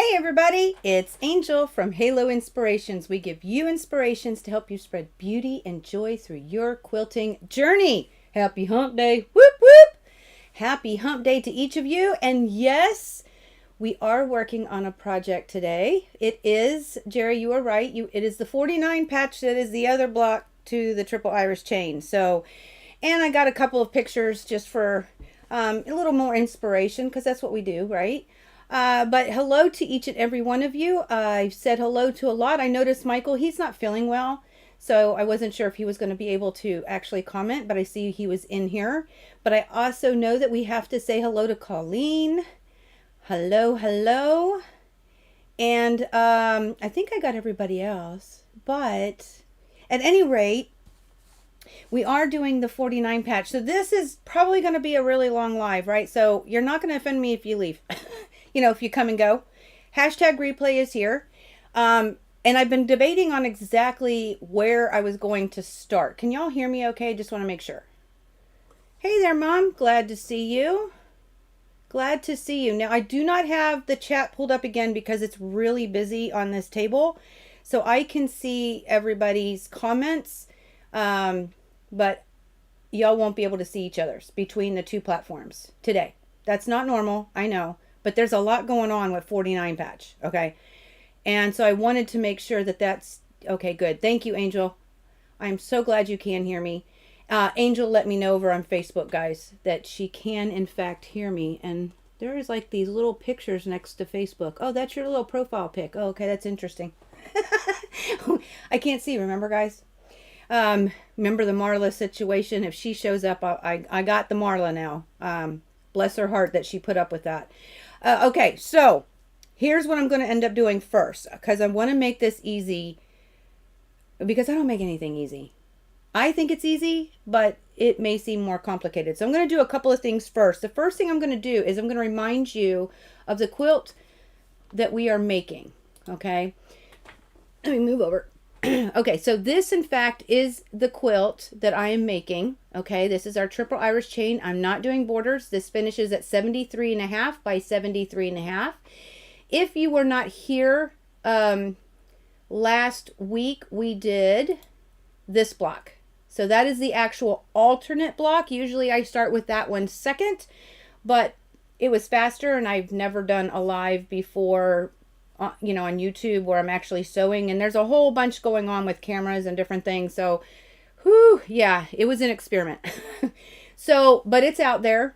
Hey everybody, it's Angel from Halo Inspirations. We give you inspirations to help you spread beauty and joy through your quilting journey. Happy hump day. Whoop whoop. Happy hump day to each of you. And yes, we are working on a project today. It is, Jerry, you are right. It is the 49 patch that is the other block to the triple iris chain. So, and I got a couple of pictures just for a little more inspiration because that's what we do, right? But hello to each and every one of you. I've said hello to a lot. I noticed Michael, he's not feeling well. So I wasn't sure if he was going to be able to actually comment, but I see he was in here. But I also know that we have to say hello to Colleen. Hello, hello. And I think I got everybody else. But at any rate, we are doing the 49 patch. So this is probably going to be a really long live, right? So you're not going to offend me if you leave. You know, if you come and go. Hashtag replay is here. And I've been debating on exactly where I was going to start. Can y'all hear me okay? Just want to make sure. Hey there, Mom. Glad to see you. Glad to see you. Now, I do not have the chat pulled up again because it's really busy on this table. So I can see everybody's comments. But y'all won't be able to see each other's between the two platforms today. That's not normal. I know. But there's a lot going on with 49 patch, okay? And so I wanted to make sure that that's... Okay, good. Thank you, Angel. I'm so glad you can hear me. Angel let me know over on Facebook, guys, that she can, in fact, hear me. And there is like these little pictures next to Facebook. Oh, that's your little profile pic. Oh, okay, that's interesting. I can't see, remember, guys? Remember the Marla situation? If she shows up, I got the Marla now. Bless her heart that she put up with that. Okay, so here's what I'm going to end up doing first, because I want to make this easy, because I don't make anything easy. I think it's easy, but it may seem more complicated. So I'm going to do a couple of things first. The first thing I'm going to do is I'm going to remind you of the quilt that we are making, okay? Let me move over. Okay, so this in fact is the quilt that I am making. Okay, this is our triple iris chain. I'm not doing borders. This finishes at 73.5 by 73.5. If you were not here last week, we did this block. So that is the actual alternate block. Usually I start with that one second, but it was faster and I've never done a live before, you know, on YouTube where I'm actually sewing, and there's a whole bunch going on with cameras and different things. So, whew, yeah, it was an experiment. So, but it's out there.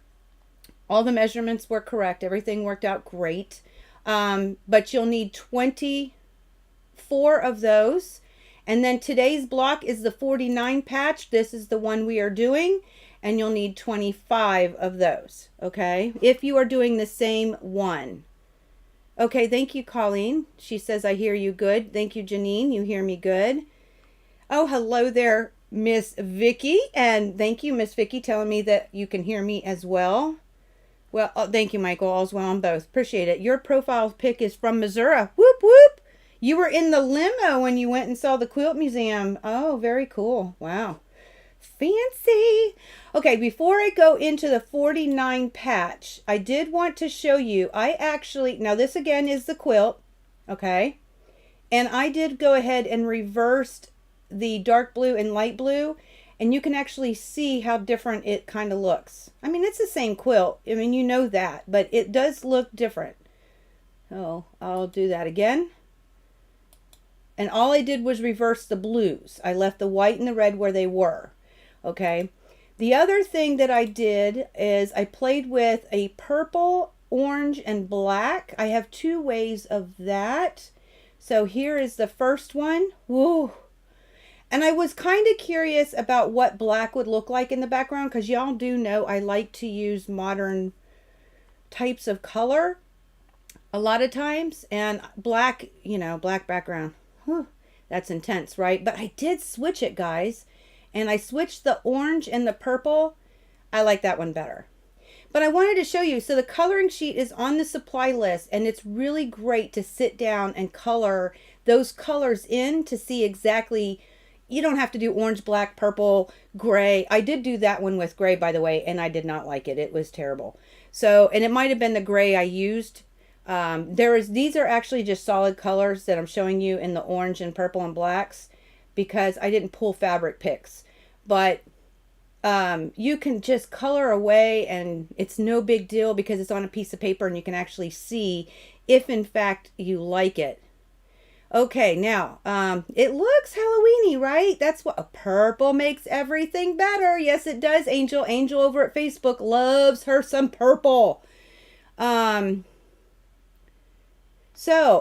All the measurements were correct. Everything worked out great. But you'll need 24 of those. And then today's block is the 49 patch. This is the one we are doing. And you'll need 25 of those. Okay. If you are doing the same one. Okay, thank you, Colleen. She says, I hear you good. Thank you, Janine. You hear me good. Oh, hello there, Miss Vicky. And thank you, Miss Vicky, telling me that you can hear me as well. Well, thank you, Michael. All's well on both. Appreciate it. Your profile pic is from Missouri. Whoop, whoop. You were in the limo when you went and saw the Quilt Museum. Oh, very cool. Wow. Fancy. Okay, before I go into the 49 patch, I did want to show you, now this again is the quilt, okay? And I did go ahead and reversed the dark blue and light blue, and you can actually see how different it kind of looks. I mean, it's the same quilt. I mean, you know that, but it does look different. Oh, I'll do that again. And all I did was reverse the blues. I left the white and the red where they were. Okay, the other thing that I did is I played with a purple, orange, and black. I have two ways of that. So here is the first one. Woo! And I was kind of curious about what black would look like in the background, because y'all do know I like to use modern types of color a lot of times. And black, you know, black background. Whew, that's intense, right? But I did switch it, guys. And I switched the orange and the purple. I like that one better. But I wanted to show you, so the coloring sheet is on the supply list, and it's really great to sit down and color those colors in to see exactly, you don't have to do orange, black, purple, gray. I did do that one with gray, by the way, and I did not like it. It was terrible. So, and it might have been the gray I used These are actually just solid colors that I'm showing you in the orange and purple and blacks because I didn't pull fabric picks. But you can just color away and it's no big deal because it's on a piece of paper and you can actually see if in fact you like it. Okay, now, it looks Halloweeny, right? That's what purple makes everything better. Yes, it does, Angel. Angel over at Facebook loves her some purple. So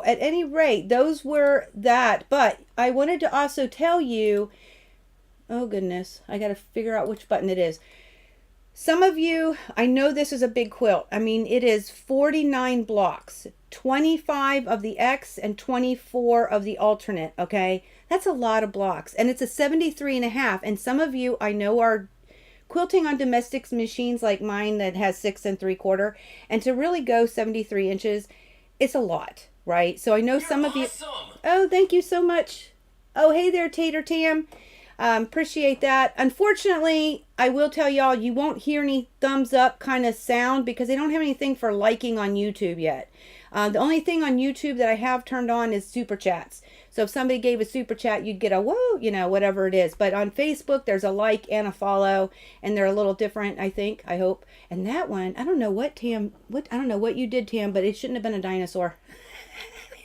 at any rate, those were that. But I wanted to also tell you, oh goodness, I got to figure out which button it is. Some of you, I know this is a big quilt. I mean, it is 49 blocks, 25 of the X and 24 of the alternate, okay? That's a lot of blocks. And it's a 73.5. And some of you I know are quilting on domestic machines like mine that has 6 3/4. And to really go 73 inches, it's a lot, right? So I know some of you. Oh, thank you so much. Oh, hey there, Tater Tam. Appreciate that. Unfortunately, I will tell y'all, you won't hear any thumbs up kind of sound because they don't have anything for liking on YouTube yet. The only thing on YouTube that I have turned on is super chats. So if somebody gave a super chat, you'd get a whoa, you know, whatever it is. But on Facebook, there's a like and a follow, and they're a little different, I think, I hope. And that one, I don't know what Tam, I don't know what you did, Tam, but it shouldn't have been a dinosaur.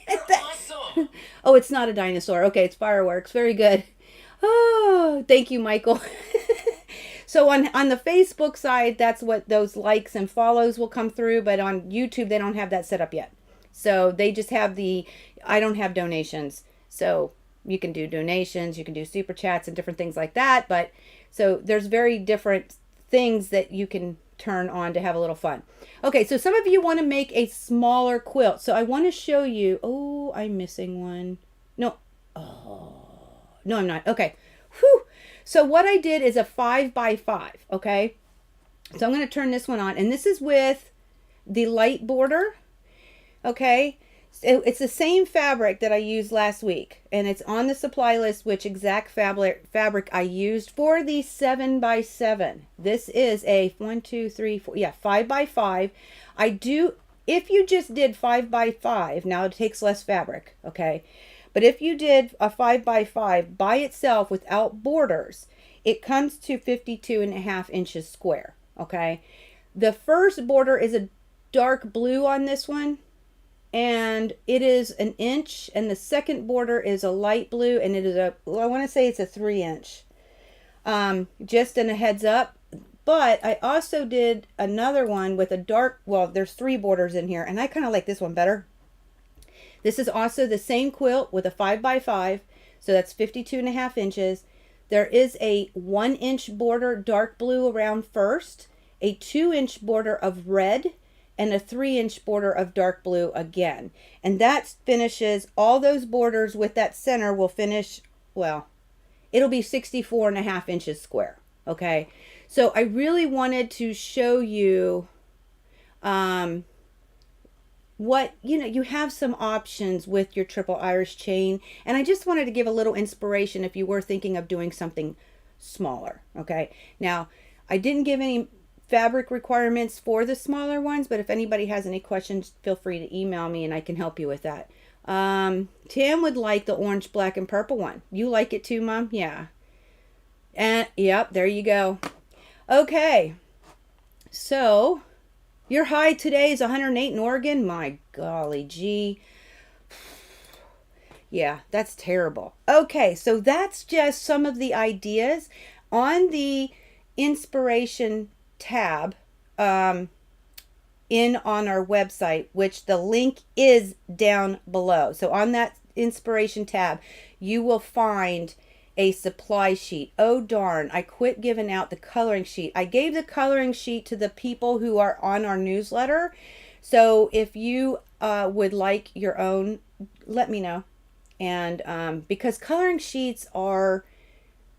Awesome. Oh, it's not a dinosaur. Okay, it's fireworks. Very good. Oh, thank you, Michael. So on the Facebook side, that's what those likes and follows will come through. But on YouTube, they don't have that set up yet. So they just have I don't have donations. So you can do donations, you can do super chats and different things like that. But so there's very different things that you can turn on to have a little fun. Okay, so some of you want to make a smaller quilt. So I want to show you. Oh, I'm missing one. No. Oh. No, I'm not. Okay. Whew. So what I did is a 5x5. Okay. So I'm going to turn this one on. And this is with the light border. Okay. So it's the same fabric that I used last week. And it's on the supply list which exact fabric I used for the 7x7. This is a 1, 2, 3, 4. Yeah, 5x5. If you just did 5x5, now it takes less fabric. Okay. But if you did a 5x5 by itself without borders, it comes to 52.5 inches square, okay? The first border is a dark blue on this one, and it is 1 inch, and the second border is a light blue, and it is I want to say it's a 3 inch. Just in a heads up. But I also did another one with a dark, well, there's 3 borders in here, and I kind of like this one better. This is also the same quilt with a 5x5, so that's 52.5 inches. There is a 1 inch border dark blue around first, a 2 inch border of red, and a 3 inch border of dark blue again. And that finishes, all those borders with that center will finish, well, it'll be 64.5 inches square, okay? So I really wanted to show you what, you have some options with your triple Irish chain. And I just wanted to give a little inspiration if you were thinking of doing something smaller. Okay. Now, I didn't give any fabric requirements for the smaller ones, but if anybody has any questions, feel free to email me and I can help you with that. Tam would like the orange, black, and purple one. You like it too, Mom? Yeah. And yep, there you go. Okay. So your high today is 108 in Oregon. My golly gee. Yeah, that's terrible. Okay, so that's just some of the ideas on the inspiration tab on our website, which the link is down below. So on that inspiration tab, you will find a supply sheet. Oh darn, I quit giving out the coloring sheet. I gave the coloring sheet to the people who are on our newsletter. So if you would like your own, let me know. And because coloring sheets are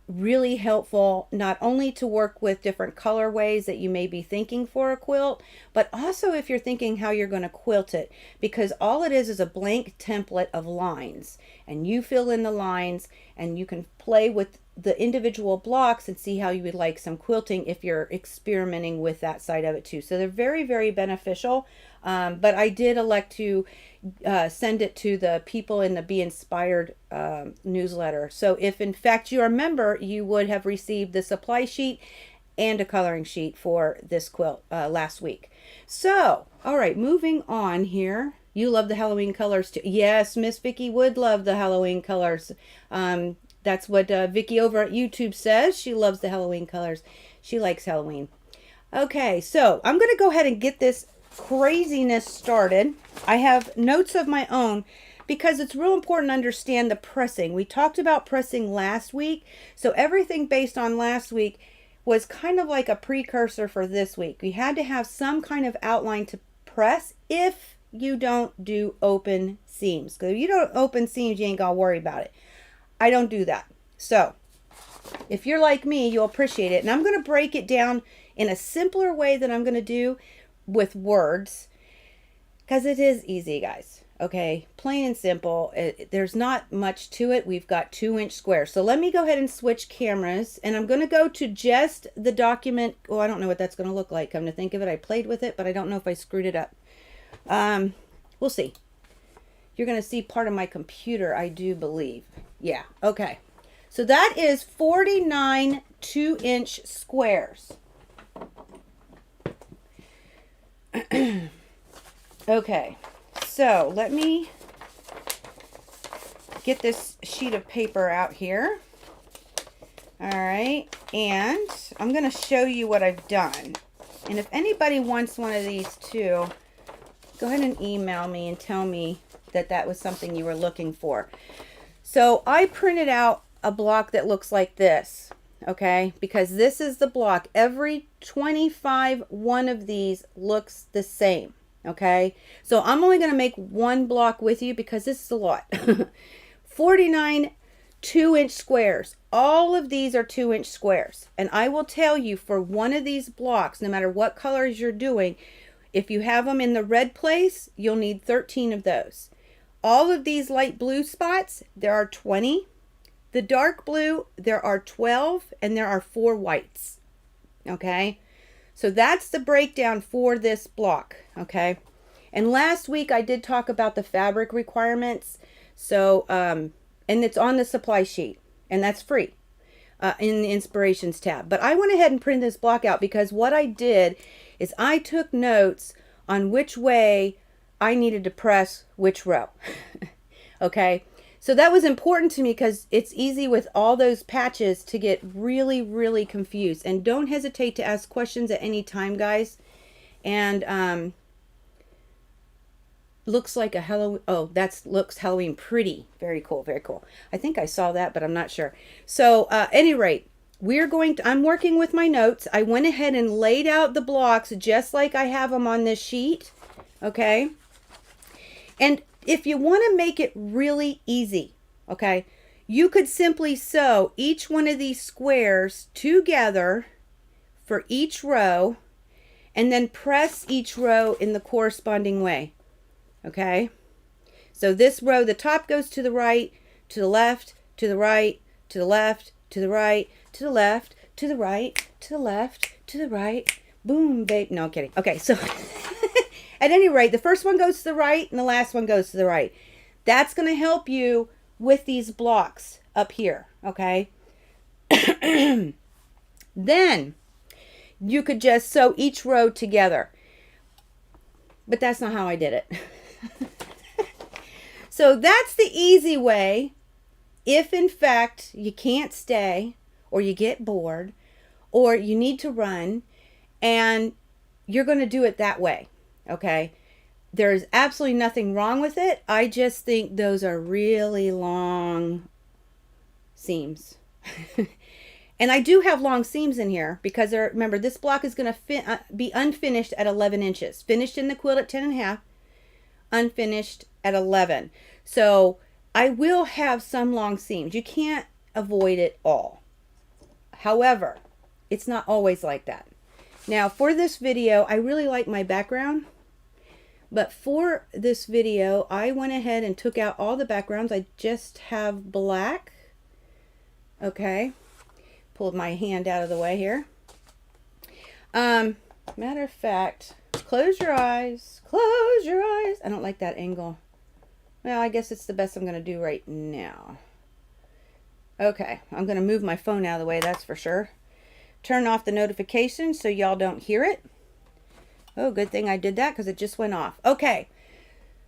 really helpful, not only to work with different colorways that you may be thinking for a quilt, but also if you're thinking how you're going to quilt it, because all it is a blank template of lines, and you fill in the lines and you can play with the individual blocks and see how you would like some quilting if you're experimenting with that side of it too. So they're very, very beneficial. But I did elect to send it to the people in the Be Inspired newsletter. So if in fact you're a member, you would have received the supply sheet and a coloring sheet for this quilt last week. So, all right, moving on here. You love the Halloween colors too. Yes, Miss Vicky would love the Halloween colors. That's what Vicky over at YouTube says. She loves the Halloween colors. She likes Halloween. Okay, so I'm going to go ahead and get this craziness started. I have notes of my own because it's real important to understand the pressing. We talked about pressing last week. So everything based on last week was kind of like a precursor for this week. We had to have some kind of outline to press if you don't do open seams. Because if you don't open seams, you ain't gonna worry about it. I don't do that. So if you're like me, you'll appreciate it. And I'm going to break it down in a simpler way than I'm going to do with words, because it is easy, guys. Okay, plain and simple. There's not much to it. We've got 2-inch squares. So let me go ahead and switch cameras, and I'm going to go to just the document. Oh, I don't know what that's going to look like. Come to think of it, I played with it, but I don't know if I screwed it up. We'll see. You're going to see part of my computer, I do believe. Yeah, okay. So that is 49 2-inch squares. Okay, so let me get this sheet of paper out here. All right, and I'm going to show you what I've done. And if anybody wants one of these too, go ahead and email me and tell me that that was something you were looking for. So I printed out a block that looks like this, okay? Because this is the block. Every 25 one of these looks the same, okay? So I'm only going to make one block with you because this is a lot. 49 2-inch squares. All of these are 2-inch squares. And I will tell you, for one of these blocks, no matter what colors you're doing, if you have them in the red place, you'll need 13 of those. All of these light blue spots, there are 20. The dark blue, there are 12, and there are 4 whites. Okay? So that's the breakdown for this block. Okay? And last week I did talk about the fabric requirements. So, and it's on the supply sheet, and that's free in the inspirations tab. But I went ahead and printed this block out because what I did is I took notes on which way I needed to press which row. Okay, so that was important to me because it's easy with all those patches to get really, really confused. And don't hesitate to ask questions at any time, guys. And looks like a Halloween. Oh, looks Halloween pretty. Very cool, very cool. I think I saw that, but I'm not sure. So any rate, I'm working with my notes. I went ahead and laid out the blocks just like I have them on this sheet. Okay. And if you want to make it really easy, okay, you could simply sew each one of these squares together for each row and then press each row in the corresponding way. Okay. So this row, the top goes to the right, to the left, to the right, to the left, to the right, to the left, to the right, to the left, to the right. Boom, babe. No, I'm kidding. Okay, so at any rate, the first one goes to the right and the last one goes to the right. That's going to help you with these blocks up here, okay? Then you could just sew each row together. But that's not how I did it. So that's the easy way. If in fact you can't stay, or you get bored, or you need to run, and you're going to do it that way, okay? There's absolutely nothing wrong with it. I just think those are really long seams. And I do have long seams in here because remember, this block is going to be unfinished at 11 inches. Finished in the quilt at 10.5, unfinished at 11. So I will have some long seams. You can't avoid it all. However, it's not always like that. Now for this video, I really like my background. But for this video, I went ahead and took out all the backgrounds. I just have black. Okay. pulled my hand out of the way here. Matter of fact, close your eyes. Close your eyes. I don't like that angle. Well, I guess it's the best I'm going to do right now. Okay, I'm going to move my phone out of the way, that's for sure. Turn off the notifications so y'all don't hear it. Oh, good thing I did that because it just went off. Okay,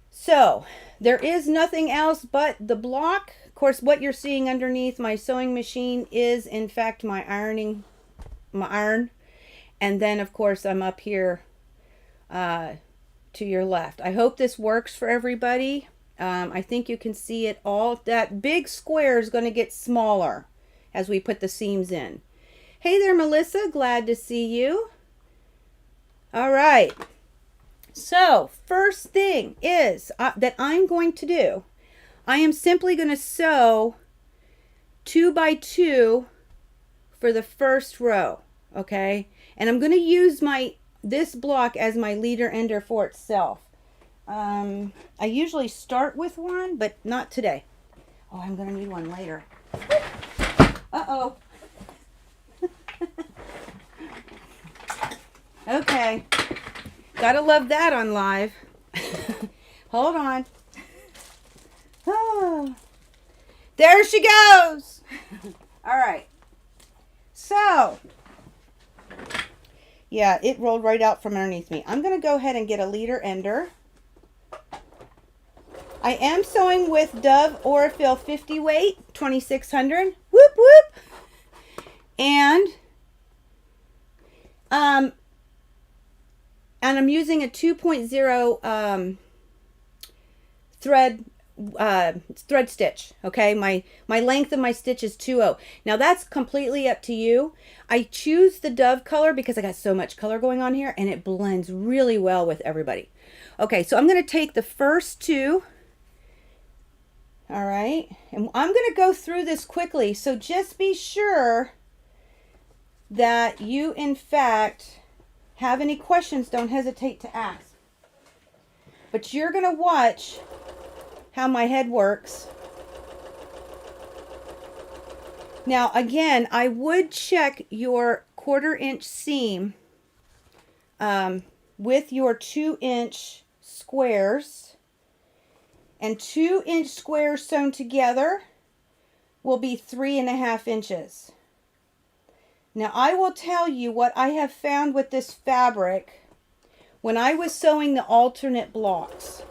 so there is nothing else but the block. Of course, what you're seeing underneath my sewing machine is, in fact, my iron. And then, of course, I'm up here to your left. I hope this works for everybody. I think you can see it all. That big square is going to get smaller as we put the seams in. Hey there, Melissa. Glad to see you. All right. So, first thing is that I'm going to do, I am simply going to sew 2 by 2 for the first row, okay? And I'm going to use this block as my leader ender for itself. I usually start with one, but not today. Oh, I'm going to need one later. Uh-oh. Okay. Gotta love that on live. Hold on. Oh. There she goes. All right. So, yeah, it rolled right out from underneath me. I'm going to go ahead and get a leader ender. I am sewing with Dove Aurifil 50 weight, 2600. Whoop, whoop. And I'm using a 2.0 thread stitch. Okay, my length of my stitch is 2.0. Now that's completely up to you. I choose the Dove color because I got so much color going on here, and it blends really well with everybody. Okay, so I'm going to take the first two. All right, and I'm going to go through this quickly, so just be sure that you, in fact, have any questions. Don't hesitate to ask. But you're going to watch how my head works. Now, again, I would check your 1/4 inch seam with your 2-inch squares. And 2-inch squares sewn together will be 3.5 inches. Now, I will tell you what I have found with this fabric when I was sewing the alternate blocks.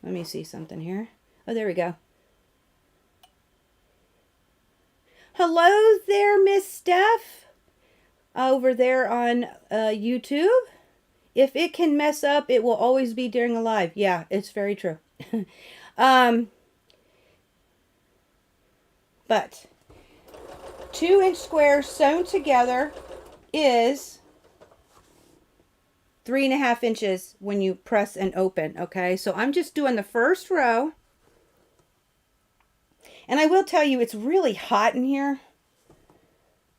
Let me see something here. Oh, there we go. Hello there, Miss Steph, over there on YouTube. If it can mess up, it will always be during a live. Yeah, it's very true. But 2-inch squares sewn together is 3.5 inches when you press and open. Okay, so I'm just doing the first row. And I will tell you, it's really hot in here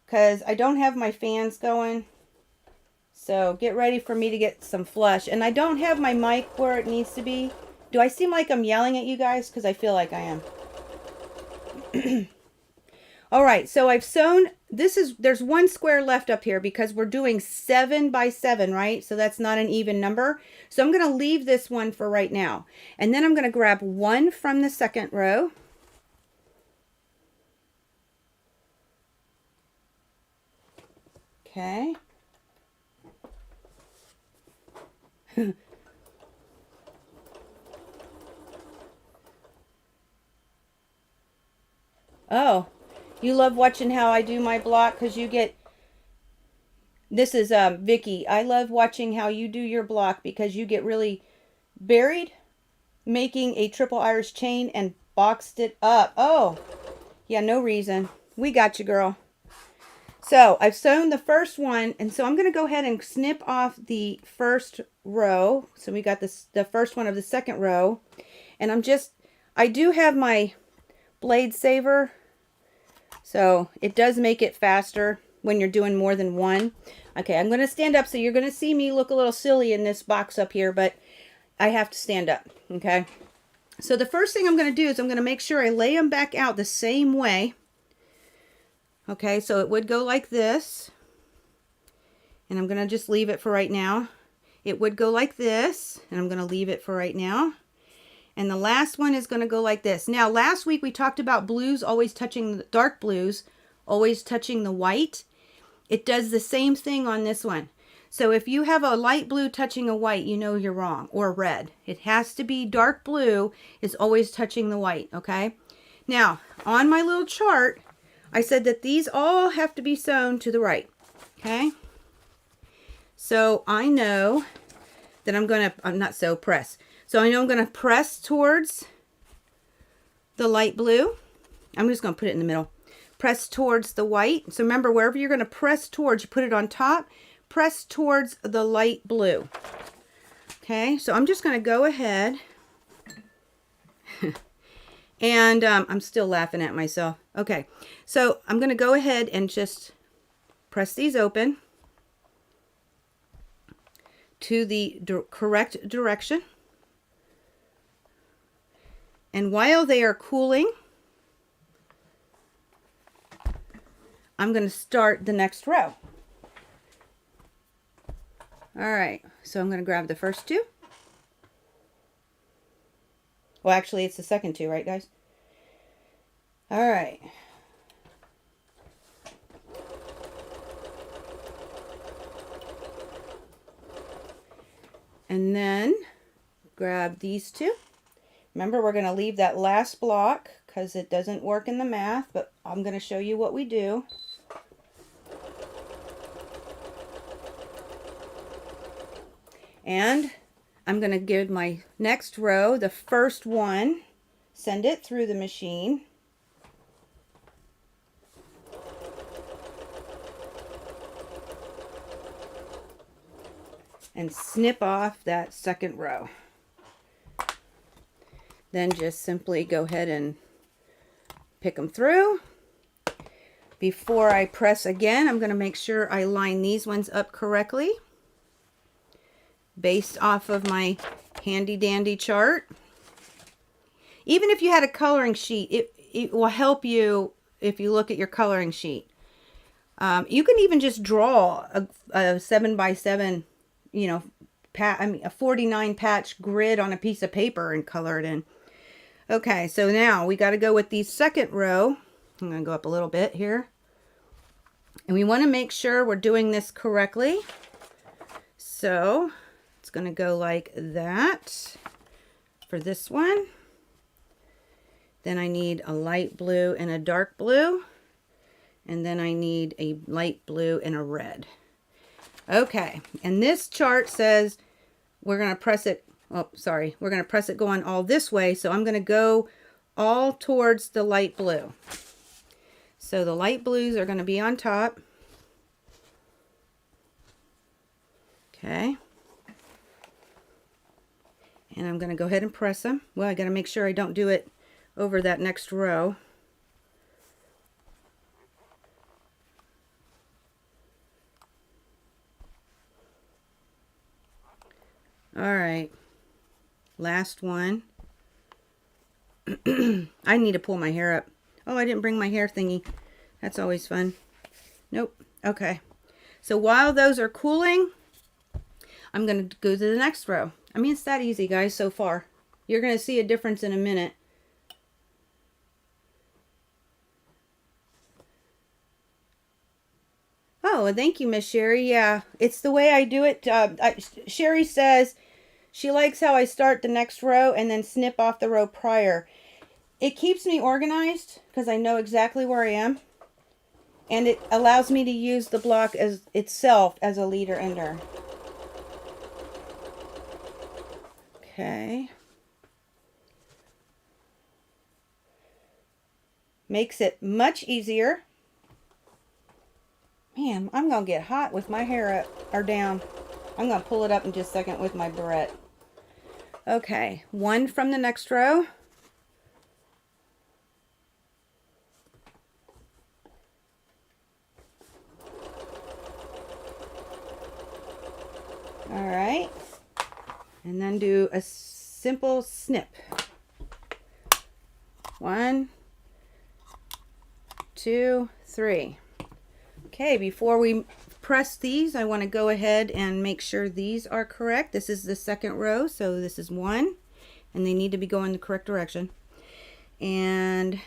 because I don't have my fans going. So get ready for me to get some flush. And I don't have my mic where it needs to be. Do I seem like I'm yelling at you guys? Because I feel like I am. All right, so I've sewn, there's one square left up here because we're doing 7 by 7, right? So that's not an even number. So I'm going to leave this one for right now. And then I'm going to grab one from the second row. Okay. Oh, you love watching how I do my block because you get, this is Vicky. I love watching how you do your block because you get really buried making a triple Irish chain and boxed it up. Oh, yeah, no reason. We got you, girl. So I've sewn the first one, and so I'm going to go ahead and snip off the first row. So we got this, the first one of the second row, and I do have my blade saver, so it does make it faster when you're doing more than one. Okay, I'm going to stand up, so you're going to see me look a little silly in this box up here, but I have to stand up, okay? So the first thing I'm going to do is I'm going to make sure I lay them back out the same way. Okay, so it would go like this. And I'm going to just leave it for right now. It would go like this, and I'm going to leave it for right now. And the last one is going to go like this. Now, last week we talked about blues always touching, the dark blues always touching the white. It does the same thing on this one. So if you have a light blue touching a white, you know you're wrong, or red. It has to be dark blue is always touching the white, okay? Now, on my little chart, I said that these all have to be sewn to the right, okay? So I know that I'm not so press. So I know I'm going to press towards the light blue. I'm just going to put it in the middle. Press towards the white. So remember, wherever you're going to press towards, you put it on top. Press towards the light blue. Okay, so I'm just going to go ahead. And I'm still laughing at myself. Okay, so I'm going to go ahead and just press these open to the correct direction. And while they are cooling, I'm going to start the next row. All right, so I'm going to grab the first two. Well, actually, it's the second two, right, guys? All right. And then grab these two. Remember, we're going to leave that last block because it doesn't work in the math, but I'm going to show you what we do. And I'm going to give my next row, the first one, send it through the machine. And snip off that second row. Then just simply go ahead and pick them through. Before I press again, I'm going to make sure I line these ones up correctly based off of my handy dandy chart. Even if you had a coloring sheet, it will help you if you look at your coloring sheet. You can even just draw a 7x7, you know, a 49 patch grid on a piece of paper and color it in. Okay, so now we got to go with the second row. I'm going to go up a little bit here. And we want to make sure we're doing this correctly. So it's going to go like that for this one. Then I need a light blue and a dark blue. And then I need a light blue and a red. Okay, and this chart says we're going to press it, oh, sorry, we're going to press it going all this way. So I'm going to go all towards the light blue. So the light blues are going to be on top. Okay. And I'm going to go ahead and press them. Well, I got to make sure I don't do it over that next row. All right, last one. I need to pull my hair up. Oh, I didn't bring my hair thingy. That's always fun. Nope. Okay. So while those are cooling, I'm going to go to the next row. I mean, it's that easy, guys, so far. You're going to see a difference in a minute. Oh, thank you, Miss Sherry. Yeah, it's the way I do it. Sherry says she likes how I start the next row and then snip off the row prior. It keeps me organized because I know exactly where I am. And it allows me to use the block as itself as a leader ender. Okay. Makes it much easier. Man, I'm going to get hot with my hair up or down. I'm going to pull it up in just a second with my barrette. Okay, one from the next row. All right, and then do a simple snip. 1, 2, 3. Okay, before we press these, I want to go ahead and make sure these are correct. This is the second row, so this is 1, and they need to be going the correct direction. And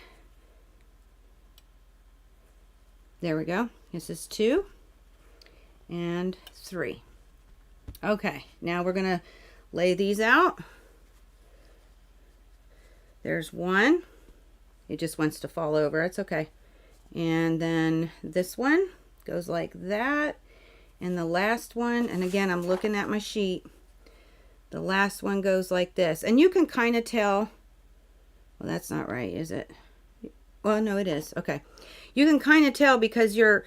there we go. This is 2 and 3. Okay, now we're going to lay these out. There's 1. It just wants to fall over. It's okay. And then this one goes like that. And the last one, and again, I'm looking at my sheet. The last one goes like this. And you can kind of tell, well, that's not right, is it? Well, no, it is. Okay. You can kind of tell because your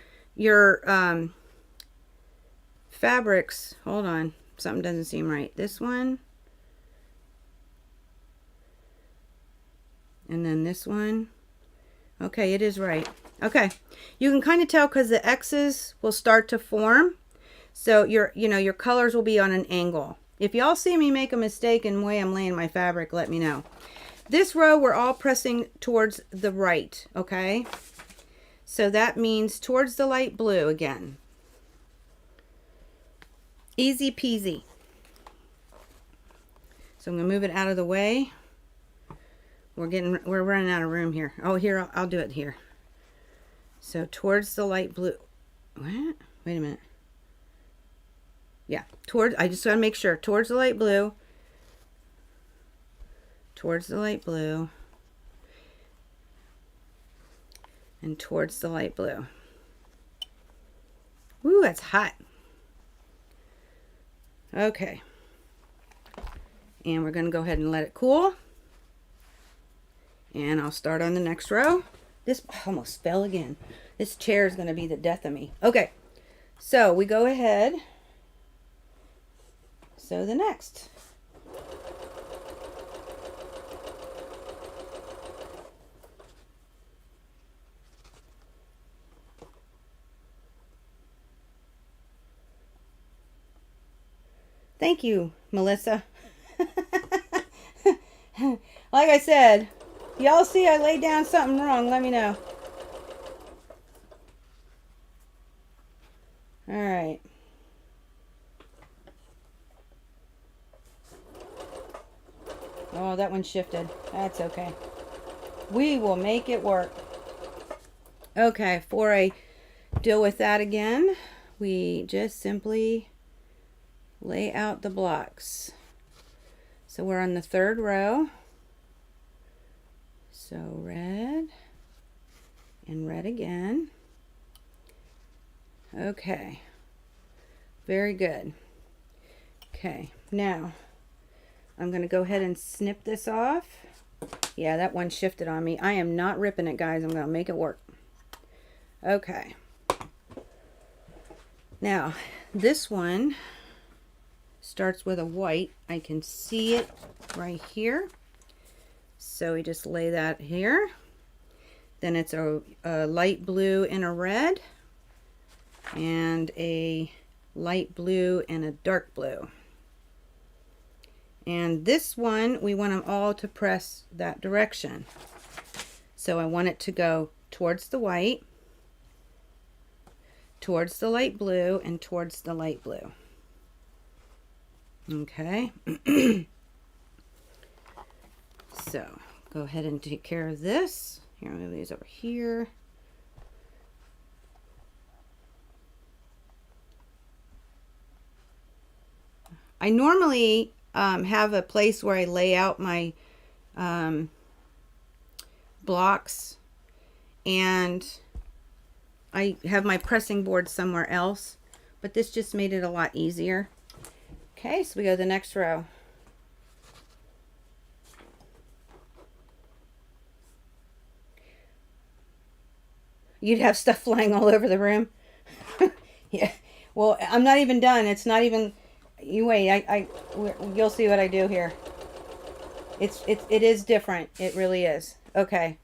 fabrics, hold on, something doesn't seem right. This one, and then this one. Okay, it is right. Okay, you can kind of tell because the X's will start to form. So your colors will be on an angle. If y'all see me make a mistake in the way I'm laying my fabric, let me know. This row, we're all pressing towards the right, okay? So that means towards the light blue again. Easy peasy. So I'm gonna move it out of the way. We're running out of room here. Oh, here, I'll do it here. So towards the light blue. What? Wait a minute. Yeah, I just gotta make sure. Towards the light blue. Towards the light blue. And towards the light blue. Woo, that's hot. Okay. And we're gonna go ahead and let it cool. And I'll start on the next row. This almost fell again. This chair is going to be the death of me. Okay, so we go ahead. So the next. Thank you, Melissa. Like I said, y'all see I laid down something wrong, let me know. All right. Oh, that one shifted. That's okay. We will make it work. Okay, before I deal with that again, we just simply lay out the blocks. So we're on the third row. So red and red again. Okay, very good. Okay, now I'm going to go ahead and snip this off. Yeah, that one shifted on me. I am not ripping it, guys. I'm going to make it work. Okay. Now, this one starts with a white. I can see it right here. So we just lay that here. Then it's a light blue and a red. And a light blue and a dark blue. And this one, we want them all to press that direction. So I want it to go towards the white, towards the light blue, and towards the light blue. Okay. So go ahead and take care of this. Here, I'm going to move these over here. I normally have a place where I lay out my blocks, and I have my pressing board somewhere else, but this just made it a lot easier. Okay, so we go to the next row. You'd have stuff flying all over the room. Yeah, well, I'm not even done. It's not even... You wait, you'll see what I do here. It is different. It really is. Okay.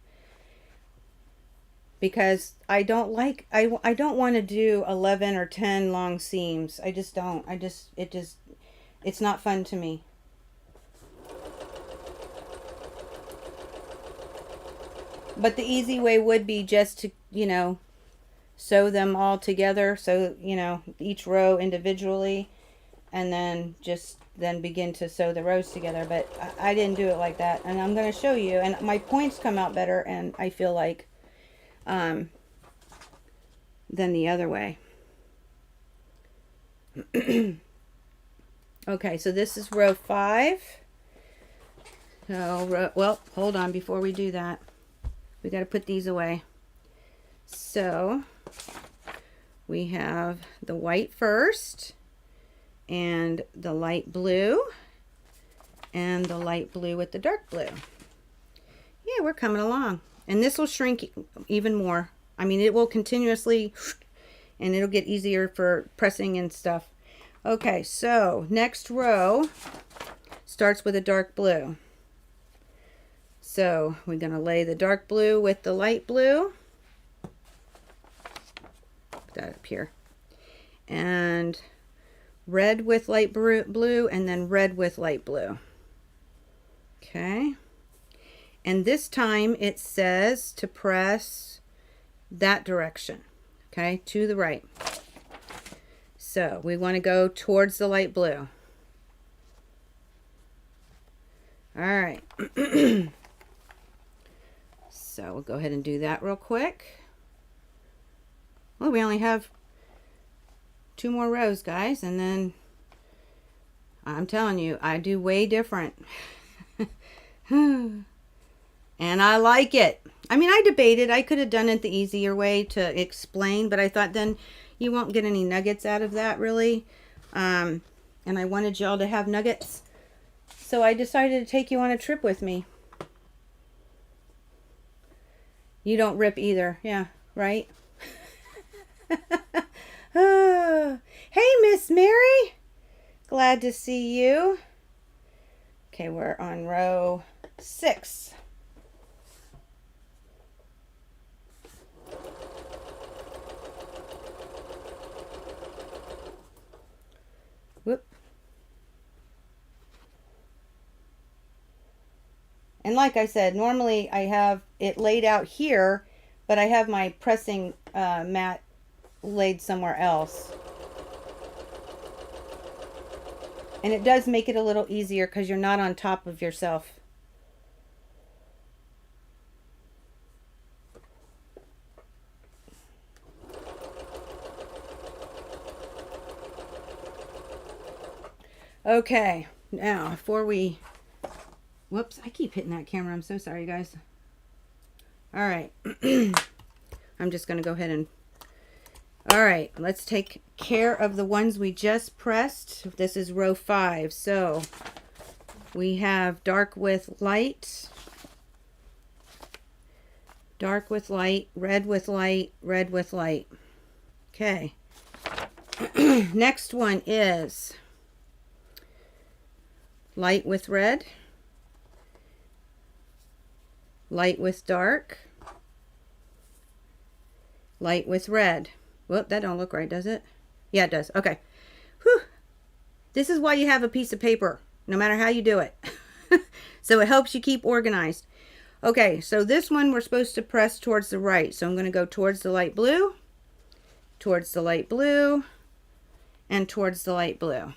Because I don't like, I don't want to do 11 or 10 long seams. I just don't. It's not fun to me. But the easy way would be just to you know, sew them all together. So, you know, each row individually, and then just then begin to sew the rows together. But I didn't do it like that. And I'm going to show you. And my points come out better, and I feel like, than the other way. Okay, so this is row 5. So, well, hold on before we do that. We got to put these away. So, we have the white first, and the light blue, and the light blue with the dark blue. Yeah, we're coming along. And this will shrink even more. I mean, it will continuously, and it'll get easier for pressing and stuff. Okay, so next row starts with a dark blue. So we're going to lay the dark blue with the light blue. Put that up here. And red with light blue, and then red with light blue. Okay. And this time it says to press that direction. Okay, to the right. So we want to go towards the light blue. All right. So we'll go ahead and do that real quick. Well, we only have 2 more rows, guys, and then I'm telling you, I do way different. And I like it. I mean, I debated. I could have done it the easier way to explain, but I thought then you won't get any nuggets out of that, really. And I wanted y'all to have nuggets. So I decided to take you on a trip with me. You don't rip either. Yeah, right? Oh. Hey, Miss Mary. Glad to see you. Okay, we're on row 6. Whoop. And like I said, normally I have it laid out here, but I have my pressing mat laid somewhere else. And it does make it a little easier because you're not on top of yourself. Okay, now before we, whoops, I keep hitting that camera. I'm so sorry, guys. All right. I'm just going to go ahead and, all right, let's take care of the ones we just pressed. This is row 5. So we have dark with light, dark with light, red with light, red with light. Okay. Next one is light with red, light with dark, light with red. Well, that don't look right, does it? Yeah, it does. Okay. Whew. This is why you have a piece of paper, no matter how you do it. So it helps you keep organized. Okay, so this one we're supposed to press towards the right. So I'm going to go towards the light blue, towards the light blue, and towards the light blue.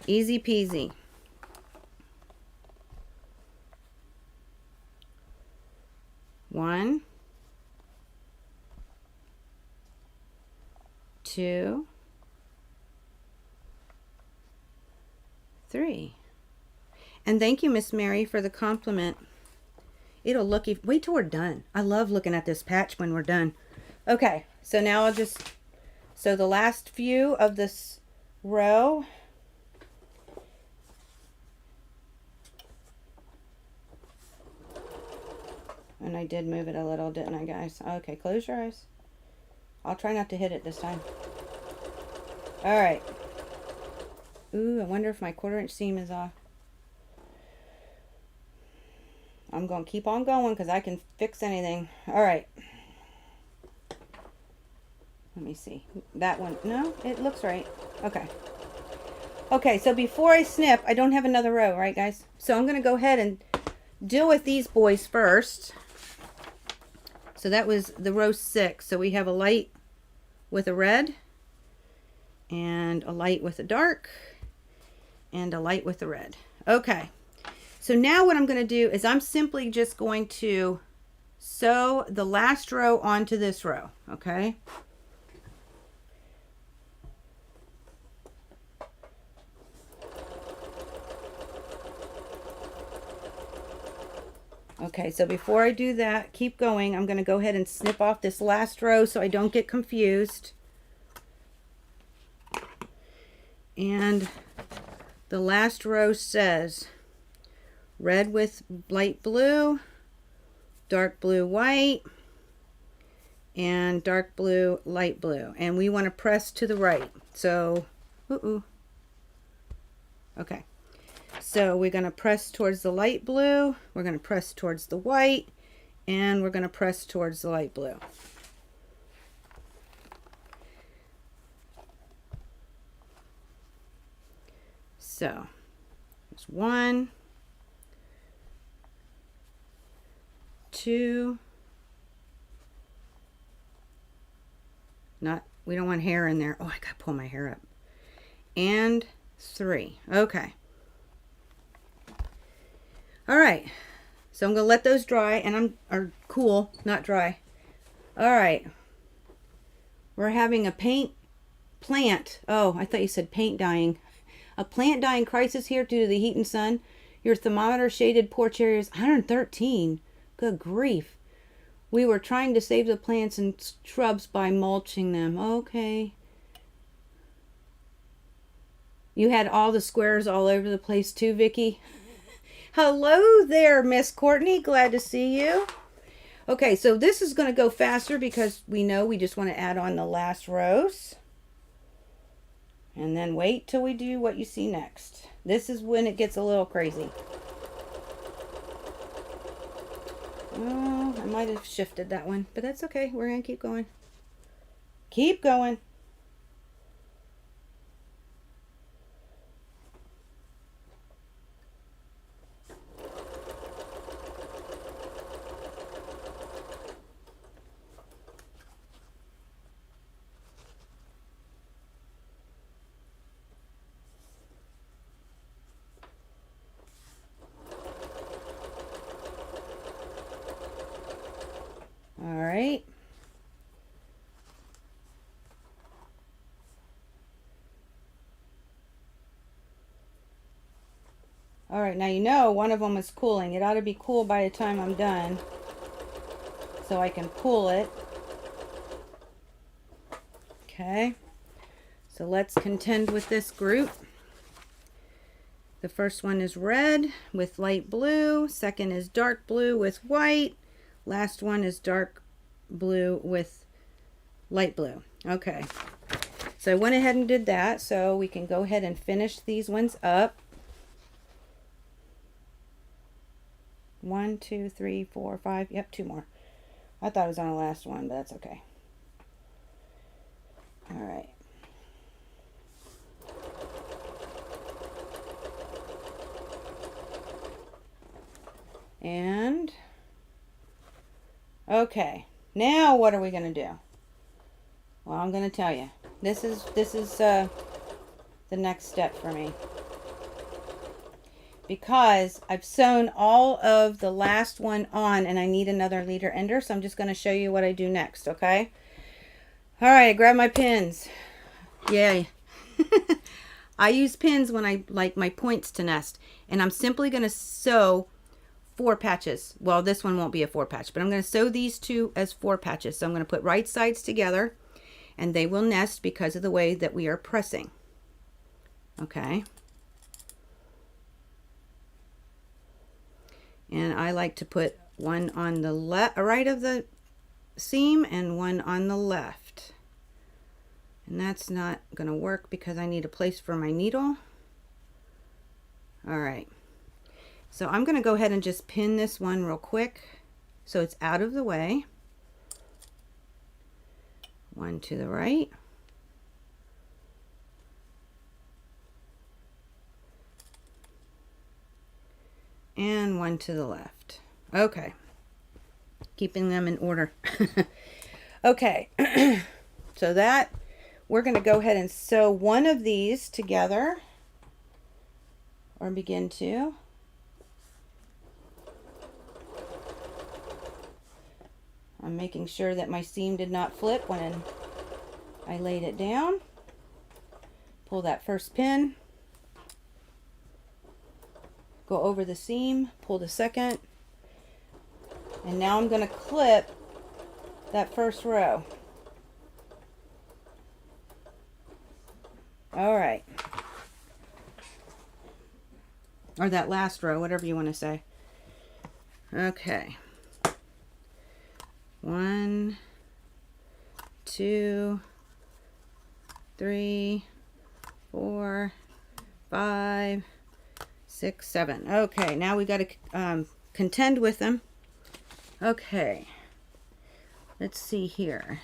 Easy peasy. One, 2, 3. And thank you, Miss Mary, for the compliment. It'll look, wait till we're done. I love looking at this patch when we're done. Okay, so now I'll just, so the last few of this row, and I did move it a little, didn't I, guys? Okay, close your eyes. I'll try not to hit it this time. All right. Ooh, I wonder if my 1/4 inch seam is off. I'm going to keep on going because I can fix anything. All right. Let me see. That one. No, it looks right. Okay. Okay, so before I snip, I don't have another row, right, guys? So I'm going to go ahead and deal with these boys first. So that was the row 6. So we have a light with a red, and a light with a dark, and a light with a red. Okay. So now what I'm going to do is I'm simply just going to sew the last row onto this row. Okay. Okay, so before I do that, keep going. I'm going to go ahead and snip off this last row so I don't get confused. And the last row says red with light blue, dark blue white, and dark blue light blue. And we want to press to the right. So, okay. So we're going to press towards the light blue, we're going to press towards the white, and we're going to press towards the light blue. So there's 1, 2, we don't want hair in there. Oh, I got to pull my hair up. And 3. Okay. All right, so I'm going to let those dry, and or cool, not dry. All right, we're having a plant. Oh, I thought you said paint dying. A plant dying crisis here due to the heat and sun. Your thermometer shaded porch area is 113. Good grief. We were trying to save the plants and shrubs by mulching them. Okay. You had all the squares all over the place too, Vicki? Hello there, Miss Courtney. Glad to see you. Okay, so this is going to go faster because we know we just want to add on the last rows. And then wait till we do what you see next. This is when it gets a little crazy. Oh, I might have shifted that one, but that's okay. We're going to keep going. Keep going. All right. All right, now you know one of them is cooling. It ought to be cool by the time I'm done, so I can pull it. Okay, so let's contend with this group. The first one is red with light blue. Second is dark blue with white. Last one is dark blue with light blue. Okay, so I went ahead and did that, so we can go ahead and finish these ones up. 1, 2, 3, 4, 5. Yep, 2 more. I thought it was on the last one, but that's okay. All right. And okay, now what are we going to do? Well, I'm going to tell you. This is the next step for me, because I've sewn all of the last one on and I need another leader ender, so I'm just going to show you what I do next. Okay. All right, I grab my pins. Yay. I use pins when I like my points to nest, and I'm simply going to sew 4 patches. Well, this one won't be a 4 patch, but I'm going to sew these 2 as 4 patches. So I'm going to put right sides together, and they will nest because of the way that we are pressing. Okay. And I like to put one on the right of the seam and one on the left. And that's not going to work because I need a place for my needle. All right. So I'm going to go ahead and just pin this one real quick so it's out of the way. One to the right. And one to the left. Okay. keeping them in order. Okay, so that we're going to go ahead and sew one of these together, or begin to. I'm making sure that my seam did not flip when I laid it down. Pull that first pin, go over the seam, pull the second, and now I'm going to clip that first row. All right. Or that last row, whatever you want to say. Okay. 1, 2, 3, 4, 5, 6, 7. Okay, now we got to contend with them. Okay. Let's see here.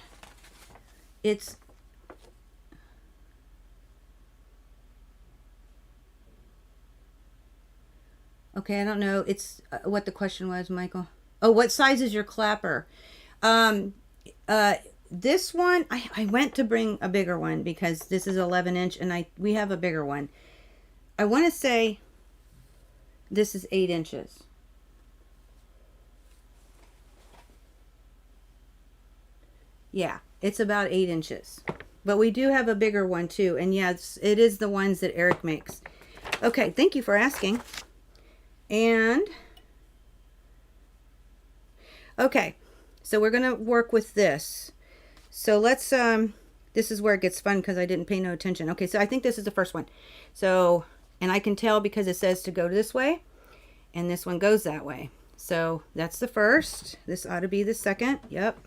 It's okay, I don't know. It's what the question was, Michael. Oh, what size is your clapper? This one, I went to bring a bigger one because this is 11 inch and we have a bigger one. I want to say this is 8 inches. Yeah, it's about 8 inches. But we do have a bigger one too. And yes, it is the ones that Eric makes. Okay, thank you for asking. And okay, so we're gonna work with this. So let's this is where it gets fun because I didn't pay no attention. Okay, so I think this is the first one. So, and I can tell because it says to go this way and this one goes that way. So that's the first. This ought to be the second. Yep.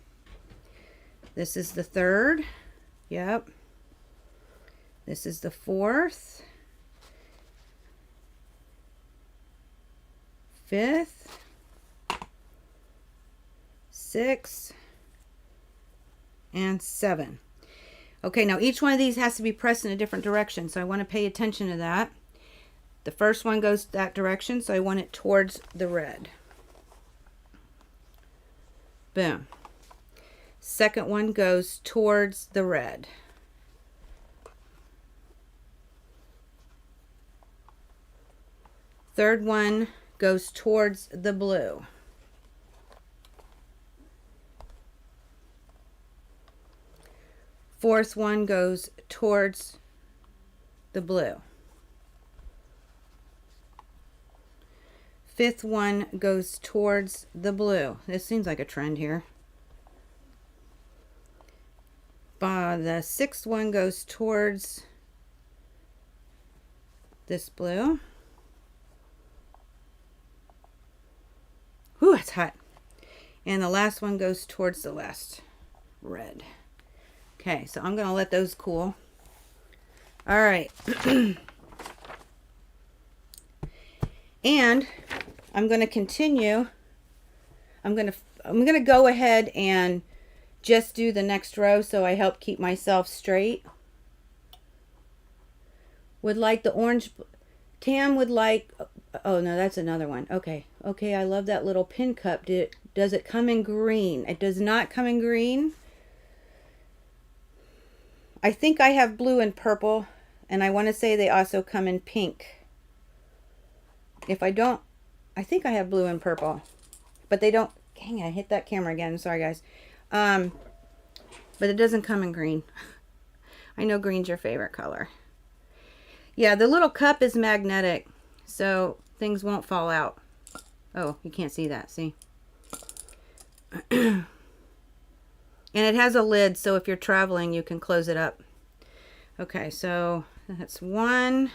This is the third. Yep. This is the fourth. Fifth, 6, and 7. Okay, now each one of these has to be pressed in a different direction, so I want to pay attention to that. The first one goes that direction, so I want it towards the red. Boom. Second one goes towards the red. Third one goes towards the blue. Fourth one goes towards the blue. Fifth one goes towards the blue. This seems like a trend here. The sixth one goes towards this blue. Whew, it's hot. And the last one goes towards the last red. Okay, so I'm going to let those cool. All right. And I'm going to continue. I'm going to go ahead and just do the next row so I help keep myself straight. Would like the orange. Tam would like, oh no, that's another one. Okay, I love that little pin cup. Does it come in green? It does not come in green. I think I have blue and purple, and I want to say they also come in pink. If I don't, I think I have blue and purple, but they don't. Dang it, I hit that camera again. Sorry, guys. But it doesn't come in green. I know green's your favorite color. Yeah, the little cup is magnetic, so things won't fall out. Oh, you can't see that, see? And it has a lid, so if you're traveling, you can close it up. Okay, so that's one.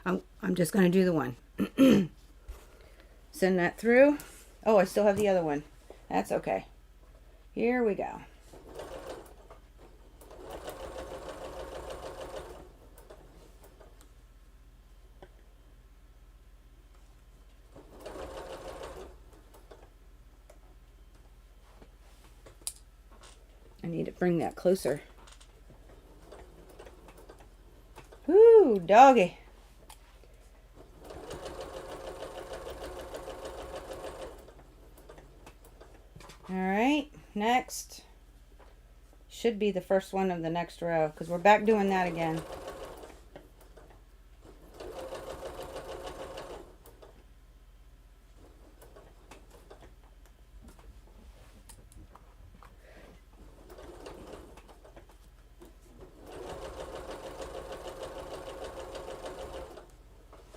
I'm just going to do the one. Send that through. Oh, I still have the other one. That's okay. Here we go. I need to bring that closer. Whoo, doggy. next should be the first one of the next row, because we're back doing that again.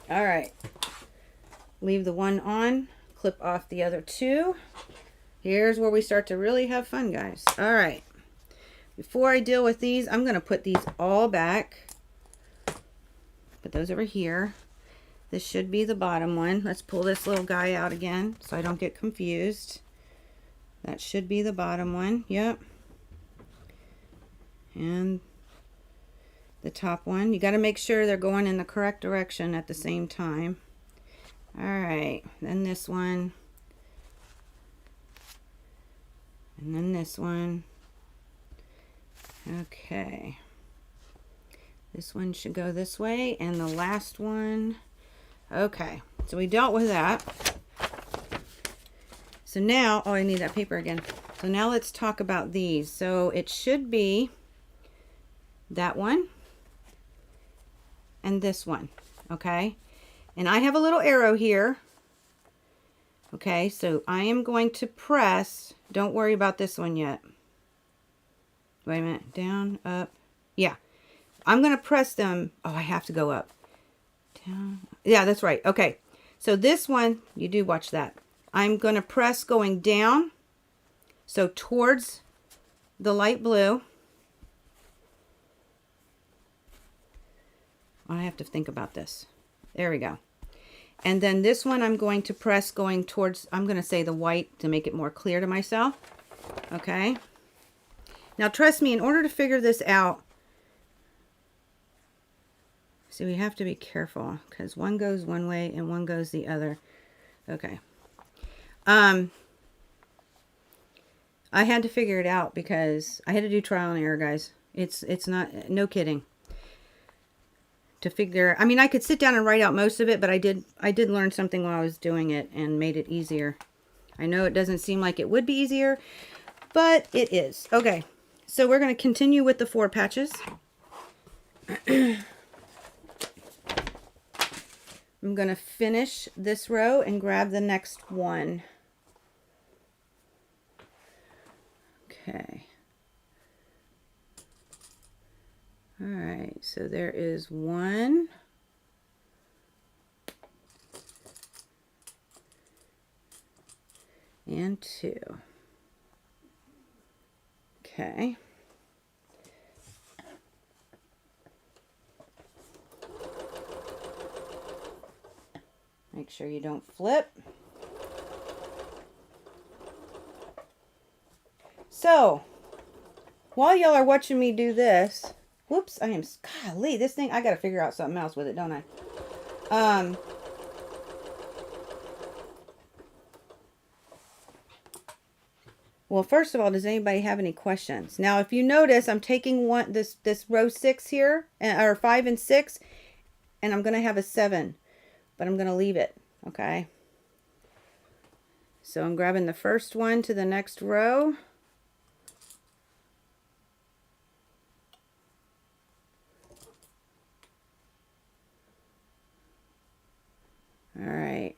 All right, leave the one on, clip off the other two. Here's where we start to really have fun, guys. All right, before I deal with these, I'm going to put these all back. Put those over here. This should be the bottom one. Let's pull this little guy out again so I don't get confused. That should be the bottom one. Yep. And the top one. You got to make sure they're going in the correct direction at the same time. All right. Then this one. And then this one. Okay. This one should go this way. And the last one. Okay. So we dealt with that. So now, oh, I need that paper again. So now let's talk about these. So it should be that one and this one, okay? And I have a little arrow here. Okay, so I am going to press, don't worry about this one yet. Wait a minute, down, up, yeah. I'm going to press them, oh, I have to go up. Down, yeah, that's right, okay. So this one, you do watch that. I'm going to press going down, so towards the light blue. I have to think about this. There we go. And then this one I'm going to press going towards, I'm going to say the white to make it more clear to myself. Okay. Now trust me, in order to figure this out, see, we have to be careful because one goes one way and one goes the other. Okay. I had to figure it out because I had to do trial and error, guys. It's not, no kidding. To figure, I mean, I could sit down and write out most of it, but I did learn something while I was doing it and made it easier. I know it doesn't seem like it would be easier, but it is. Okay, so we're going to continue with the 4 patches. I'm going to finish this row and grab the next one. Okay. All right, so there is 1. And 2. Okay. Make sure you don't flip. So, while y'all are watching me do this, whoops, I am, golly, this thing, I got to figure out something else with it, don't I? Well, first of all, does anybody have any questions? Now, if you notice, I'm taking this row 6 here, or 5 and 6, and I'm going to have a 7, but I'm going to leave it, okay? So I'm grabbing the first one to the next row. All right.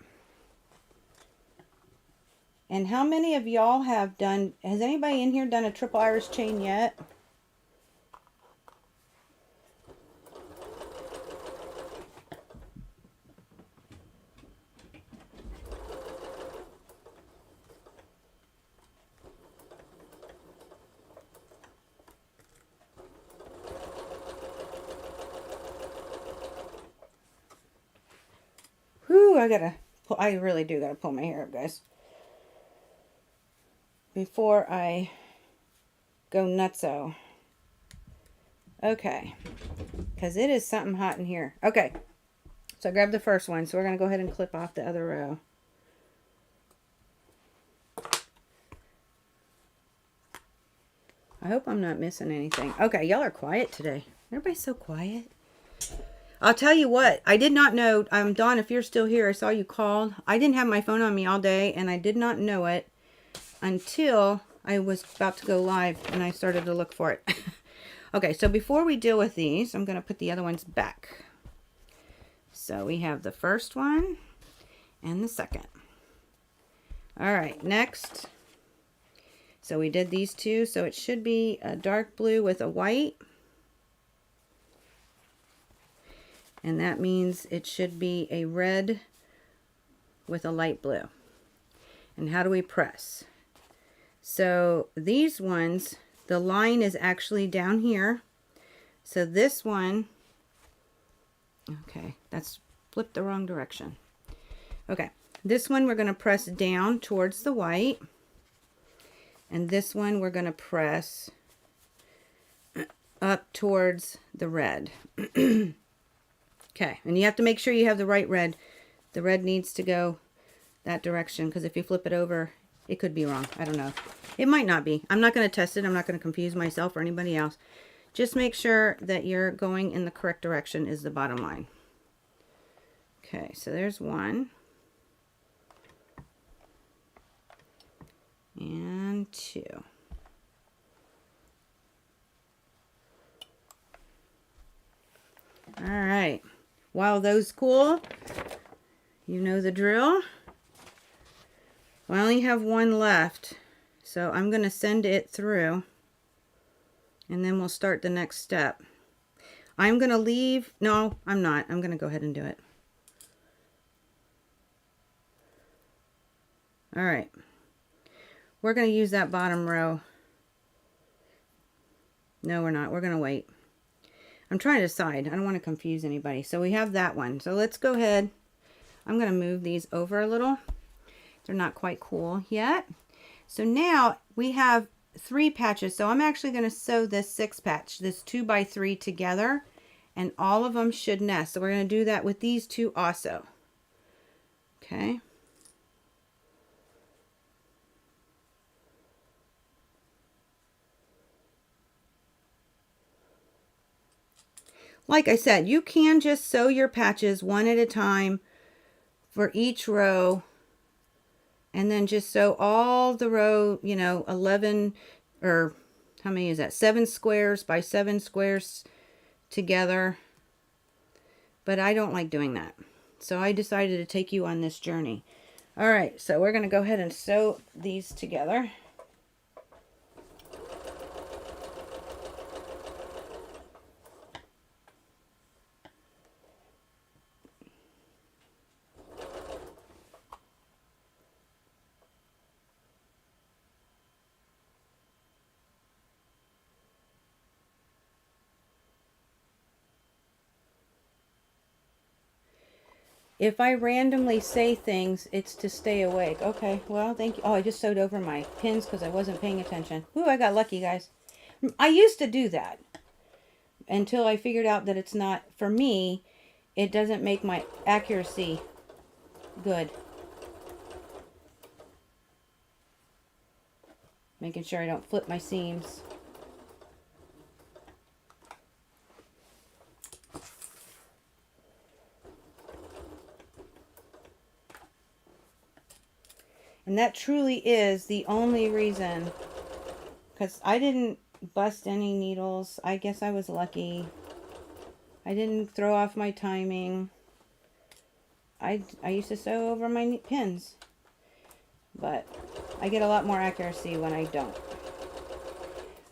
And how many of y'all have done, has anybody in here done a triple Irish chain yet? Whew, I really do gotta pull my hair up, guys, before I go nutso. Okay, because it is something hot in here. Okay, so I grabbed the first one, so we're going to go ahead and clip off the other row. I hope I'm not missing anything. Okay, y'all are quiet today. Everybody's so quiet. I'll tell you what, I did not know, Dawn, if you're still here, I saw you called. I didn't have my phone on me all day, and I did not know it until I was about to go live and I started to look for it. Okay, so before we deal with these, I'm going to put the other ones back. So we have the first one and the second. All right, next. So we did these two, so it should be a dark blue with a white. And that means it should be a red with a light blue. And how do we press? So these ones, the line is actually down here. So this one, okay, that's flipped the wrong direction. Okay, this one we're going to press down towards the white. And this one we're going to press up towards the red. Okay, and you have to make sure you have the right red. The red needs to go that direction, because if you flip it over, it could be wrong. I don't know. It might not be. I'm not going to test it. I'm not going to confuse myself or anybody else. Just make sure that you're going in the correct direction is the bottom line. Okay, so there's one. And two. All right. While those cool, you know the drill. I only have one left, so I'm going to send it through, and then we'll start the next step. I'm going to leave, no, I'm not. I'm going to go ahead and do it. All right. We're going to use that bottom row. No, we're not. We're going to wait. I'm trying to decide. I don't want to confuse anybody. So we have that one. So let's go ahead. I'm going to move these over a little. They're not quite cool yet. So now we have 3 patches. So I'm actually going to sew this 6 patch, this 2x3 together, and all of them should nest. So we're going to do that with these 2 also. Okay. Like I said, you can just sew your patches one at a time for each row, and then just sew all the row, you know, 11, or how many is that? 7 squares by 7 squares together. But I don't like doing that. So I decided to take you on this journey. All right, so we're going to go ahead and sew these together. If I randomly say things, it's to stay awake. Okay, well, thank you. Oh, I just sewed over my pins because I wasn't paying attention. Ooh, I got lucky, guys. I used to do that until I figured out that it's not, for me, it doesn't make my accuracy good. Making sure I don't flip my seams. And that truly is the only reason, because I didn't bust any needles. I guess I was lucky. I didn't throw off my timing. I used to sew over my pins, but I get a lot more accuracy when I don't.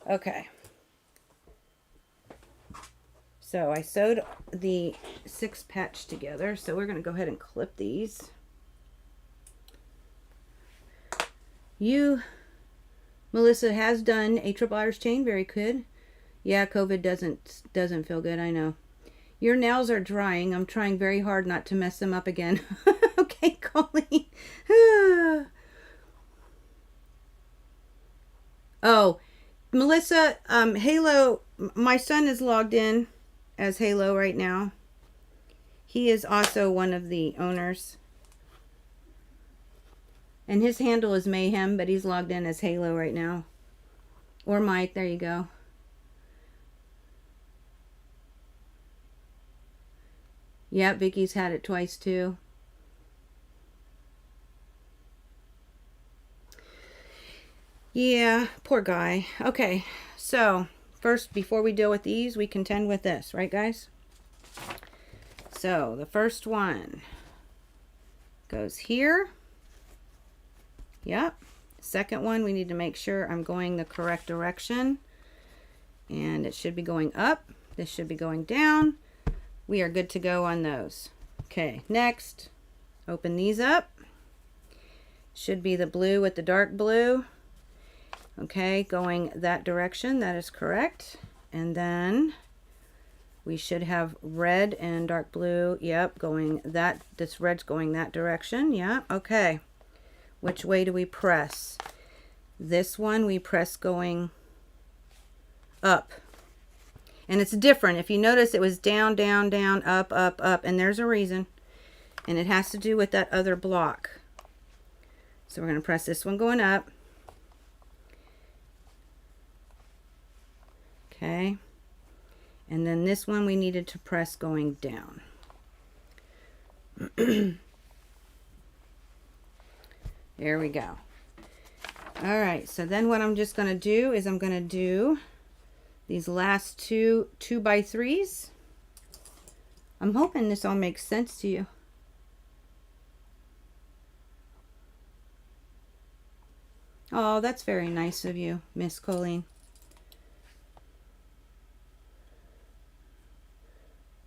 Okay. So I sewed the 6 patch together, so we're going to go ahead and clip these. Melissa has done a triple Irish chain. Very good. Yeah, COVID doesn't feel good. I know. Your nails are drying. I'm trying very hard not to mess them up again. Okay, Colleen. Oh, Melissa, Halo, my son is logged in as Halo right now. He is also one of the owners. And his handle is Mayhem, but he's logged in as Halo right now. Or Mike, there you go. Yeah, Vicky's had it twice too. Yeah, poor guy. Okay, so first, before we deal with these, we contend with this, right, guys? So the first one goes here. Yep. Second one, we need to make sure I'm going the correct direction. And it should be going up. This should be going down. We are good to go on those. Okay, next, open these up. Should be the blue with the dark blue. Okay, going that direction, that is correct. And then we should have red and dark blue. Yep, going that, this red's going that direction. Yeah, okay. Which way do we press? This one we press going up. And it's different. If you notice, it was down, down, down, up, up, up. And there's a reason. And it has to do with that other block. So we're going to press this one going up. Okay. And then this one we needed to press going down. There we go. All right. So then what I'm just going to do is I'm going to do these last two 2x3s. I'm hoping this all makes sense to you. Oh, that's very nice of you, Miss Colleen.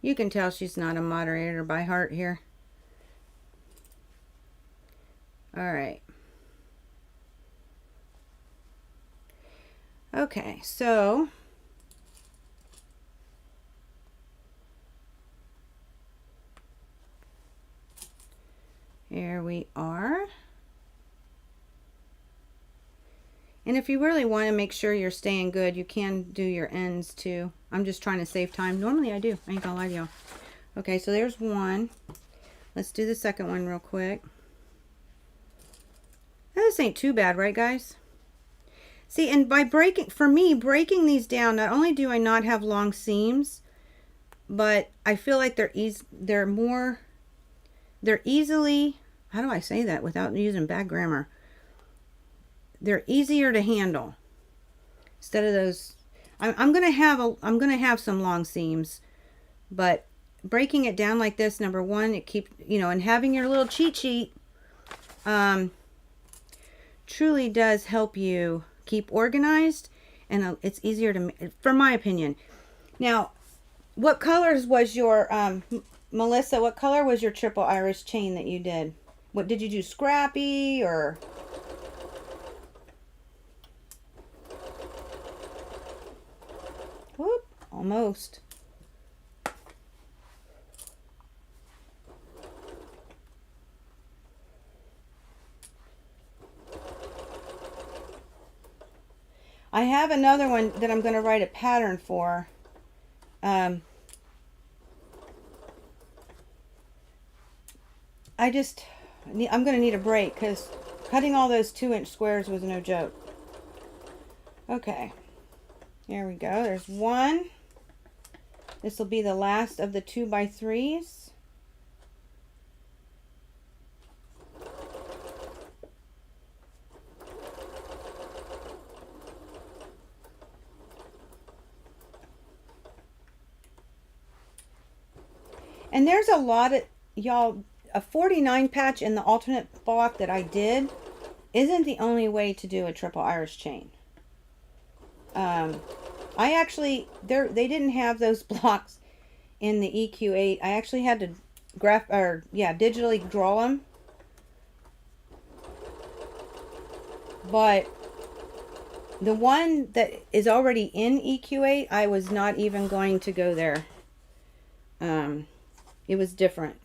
You can tell she's not a moderator by heart here. All right. Okay, so here we are. And if you really want to make sure you're staying good, you can do your ends too. I'm just trying to save time. Normally I do. I ain't gonna lie to y'all. Okay, so there's one. Let's do the second one real quick. This ain't too bad, right, guys? See, and by breaking, for me, breaking these down, not only do I not have long seams, but I feel like they're easily, how do I say that without using bad grammar? They're easier to handle instead of those. I'm gonna have some long seams, but breaking it down like this, number one, it keeps, and having your little cheat sheet truly does help you keep organized, and it's easier to, for my opinion. Now, what colors was your Melissa? What color was your triple iris chain that you did? What did you do? Scrappy or? Whoop, almost. I have another one that I'm going to write a pattern for. I'm going to need a break because cutting all those 2-inch squares was no joke. Okay. There we go. There's one. This will be the last of the 2x3s. And there's a lot of, y'all, a 49 patch in the alternate block that I did isn't the only way to do a triple iris chain. I actually, they didn't have those blocks in the EQ8. I actually had to digitally draw them. But the one that is already in EQ8, I was not even going to go there. It was different.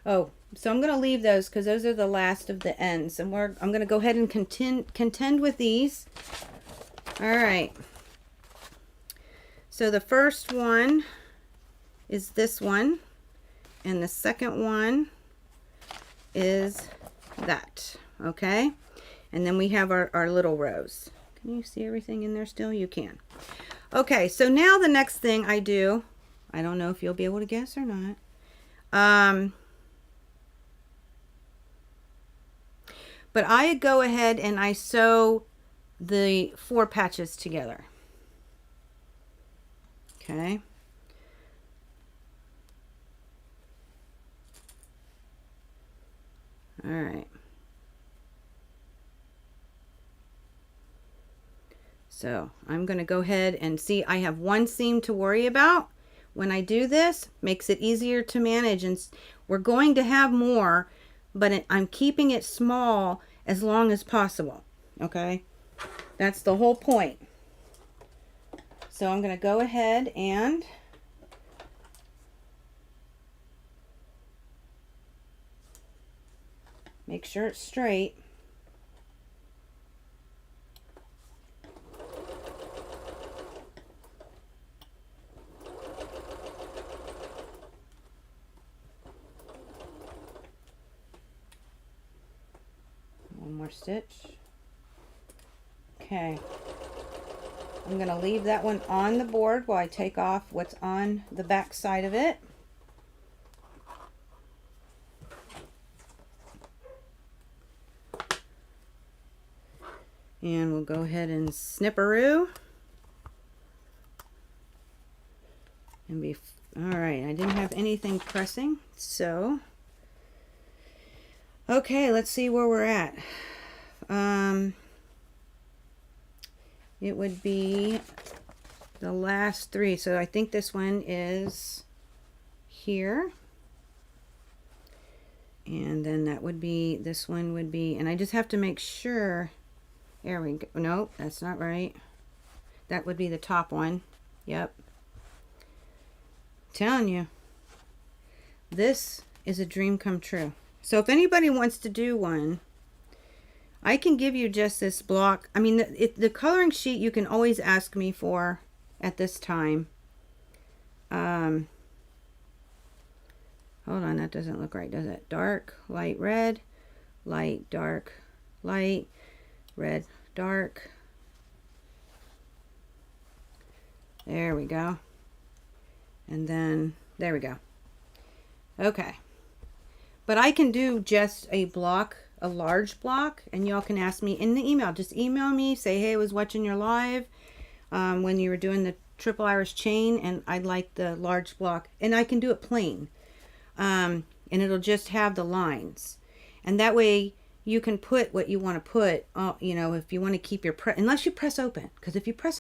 Oh, so I'm going to leave those because those are the last of the ends. And I'm going to go ahead and contend with these. All right. So the first one is this one. And the second one is that. Okay. And then we have our little rows. Can you see everything in there still? You can. Okay. So now the next thing I do, I don't know if you'll be able to guess or not. But I go ahead and I sew the 4 patches together. Okay. All right. So I'm going to go ahead and see, I have 1 seam to worry about. When I do this, makes it easier to manage, and we're going to have more, but I'm keeping it small as long as possible. Okay, that's the whole point. So I'm going to go ahead and make sure it's straight. One more stitch. Okay. I'm going to leave that one on the board while I take off what's on the back side of it. And we'll go ahead and snipperoo. And be all right. I didn't have anything pressing, so okay, let's see where we're at. It would be the last 3. So I think this one is here. And then that would be, this one would be, and I just have to make sure. There we go. Nope, that's not right. That would be the top one. Yep. Telling you, this is a dream come true. So if anybody wants to do one, I can give you just this block. I mean, the coloring sheet you can always ask me for at this time. Hold on, that doesn't look right, does it? Dark, light red, light, dark, light, red, dark. There we go. And then, there we go. Okay. But I can do just a block, a large block, and y'all can ask me in the email. Just email me, say, hey, I was watching your live when you were doing the triple Irish chain, and I'd like the large block. And I can do it plain. And it'll just have the lines. And that way you can put what you want to put, you know, if you want to keep your press, unless you press open. Because if you press